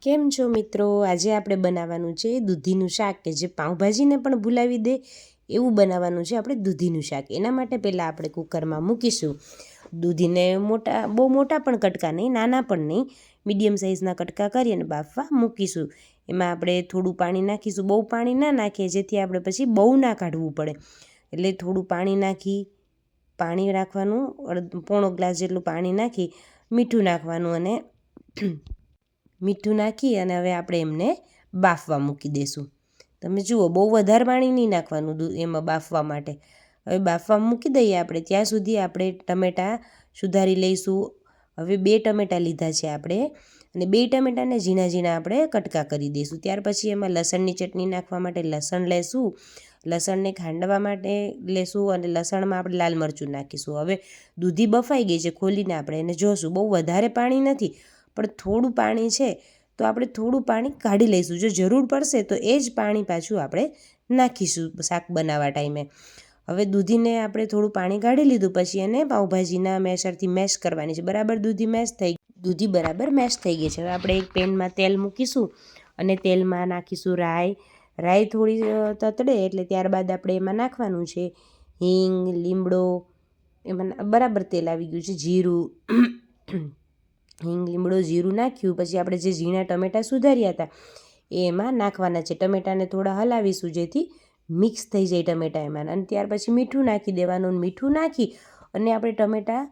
કેમ છો મિત્રો? આજે આપણે બનાવવાનું છે દૂધીનું શાક કે જે પાઉંભાજીને પણ ભૂલાવી દે એવું બનાવવાનું છે આપણે દૂધીનું શાક. એના માટે પહેલાં આપણે કુકરમાં મૂકીશું દૂધીને. બહુ મોટા પણ કટકા નહીં, નાના પણ નહીં, મીડિયમ સાઇઝના કટકા કરી અને બાફવા મૂકીશું. એમાં આપણે થોડું પાણી નાખીશું, બહુ પાણી ના નાખીએ જેથી આપણે પછી બહુ ના કાઢવું પડે. એટલે થોડું પાણી રાખવાનું, પોણો ગ્લાસ જેટલું પાણી નાખી મીઠું નાખવાનું અને મીઠું નાખી અને હવે આપણે એમને બાફવા મૂકી દઈશું. તમે જુઓ, બહુ વધારે પાણી નહીં નાખવાનું એમાં બાફવા માટે. હવે બાફવા મૂકી દઈએ આપણે, ત્યાં સુધી આપણે ટમેટાં સુધારી લઈશું. હવે 2 ટમેટાં લીધા છે આપણે અને 2 ટમેટાને ઝીણા ઝીણા આપણે કટકા કરી દઈશું. ત્યાર પછી એમાં લસણની ચટણી નાખવા માટે લસણ લેશું, લસણને ખાંડવા માટે લેશું અને લસણમાં આપણે લાલ મરચું નાખીશું. હવે દૂધી બફાઈ ગઈ છે, ખોલીને આપણે એને જોશું. બહુ વધારે પાણી નથી પણ થોડું પાણી છે, તો આપણે થોડું પાણી કાઢી લઈશું. જો જરૂર પડશે તો એ જ પાણી પાછું આપણે નાખીશું શાક બનાવવા ટાઈમે. હવે દૂધીને આપણે થોડું પાણી કાઢી લીધું, પછી એને પાઉંભાજીના મેશરથી મેશ કરવાની છે. દૂધી બરાબર મેશ થઈ ગઈ છે. હવે આપણે એક પેનમાં તેલ મૂકીશું અને તેલમાં નાખીશું રાઈ થોડી તતડે એટલે ત્યારબાદ આપણે એમાં નાખવાનું છે હિંગ, લીમડો. એમાં બરાબર તેલ આવી ગયું છે, જીરું, હિંગ, લીમડો, જીરું નાખ્યું. પછી આપણે જે ઝીણા ટમેટાં સુધાર્યા હતા એ એમાં નાખવાના છે. ટમેટાને થોડા હલાવીશું જેથી મિક્સ થઈ જાય ટમેટા એમાં, અને ત્યાર પછી મીઠું નાખી દેવાનું. મીઠું નાખી અને આપણે ટમેટાં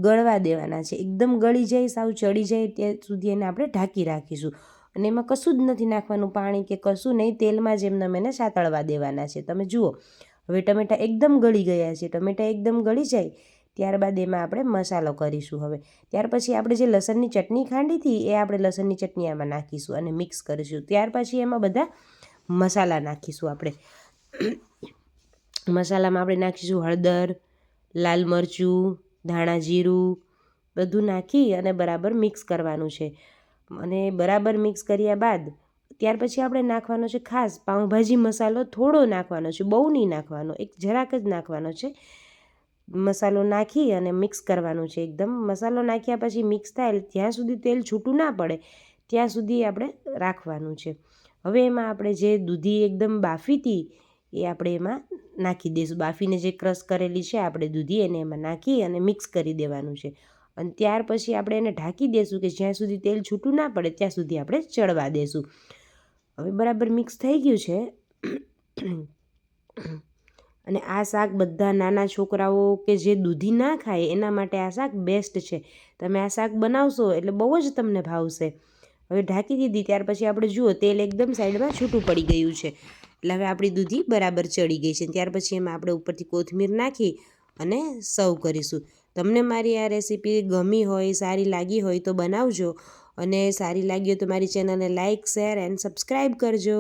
ગળવા દેવાના છે. એકદમ ગળી જાય, સાવ ચડી જાય ત્યાં સુધી એને આપણે ઢાંકી રાખીશું. અને એમાં કશું જ નથી નાખવાનું, પાણી કે કશું નહીં, તેલમાં જ એમને એને સાતળવા દેવાના છે. તમે જુઓ, હવે ટમેટાં એકદમ ગળી ગયા છે. ટમેટાં એકદમ ગળી જાય ત્યારબાદ એમાં આપણે મસાલો કરીશું. હવે ત્યાર પછી આપણે જે લસણની ચટણી ખાંડી હતી એ આપણે લસણની ચટણી આમાં નાખીશું અને મિક્સ કરીશું. ત્યાર પછી એમાં બધા મસાલા નાખીશું આપણે. મસાલામાં આપણે નાખીશું હળદર, લાલ મરચું, ધાણા જીરું, બધું નાખી અને બરાબર મિક્સ કરવાનું છે. અને બરાબર મિક્સ કર્યા બાદ ત્યાર પછી આપણે નાખવાનો છે ખાસ પાઉંભાજી મસાલો. થોડો નાખવાનો છે, બહુ નહીં નાખવાનો, એક જરાક જ નાખવાનો છે. મસાલો નાખી અને મિક્સ કરવાનું છે એકદમ. મસાલો નાખ્યા પછી મિક્સ થાય જ્યાં સુધી તેલ છૂટું ના પડે ત્યાં સુધી આપણે રાખવાનું છે. હવે એમાં આપણે જે દૂધી એકદમ બાફી હતી એ આપણે એમાં નાખી દઈશું. બાફીને જે ક્રશ કરેલી છે આપણે દૂધી, એને એમાં નાખી અને મિક્સ કરી દેવાનું છે. અને ત્યાર પછી આપણે એને ઢાંકી દઈશું કે જ્યાં સુધી તેલ છૂટું ના પડે ત્યાં સુધી આપણે ચડવા દઈશું. હવે બરાબર મિક્સ થઈ ગયું છે. અને આ શાક બધા નાના છોકરાઓ કે જે દૂધી ના ખાય એના માટે આ શાક બેસ્ટ છે. તમે આ શાક બનાવશો એટલે બહુ જ તમને ભાવશે. હવે ઢાંકી દીધી ત્યાર પછી આપણે જુઓ, તેલ એકદમ સાઈડમાં છૂટું પડી ગયું છે. એટલે હવે આપણી દૂધી બરાબર ચડી ગઈ છે. ત્યાર પછી એમાં આપણે ઉપરથી કોથમીર નાખી અને સર્વ કરીશું. તમને મારી આ રેસીપી ગમી હોય, સારી લાગી હોય તો બનાવજો, અને સારી લાગી હોય તો મારી ચેનલને લાઇક, શેર એન્ડ સબસ્ક્રાઈબ કરજો.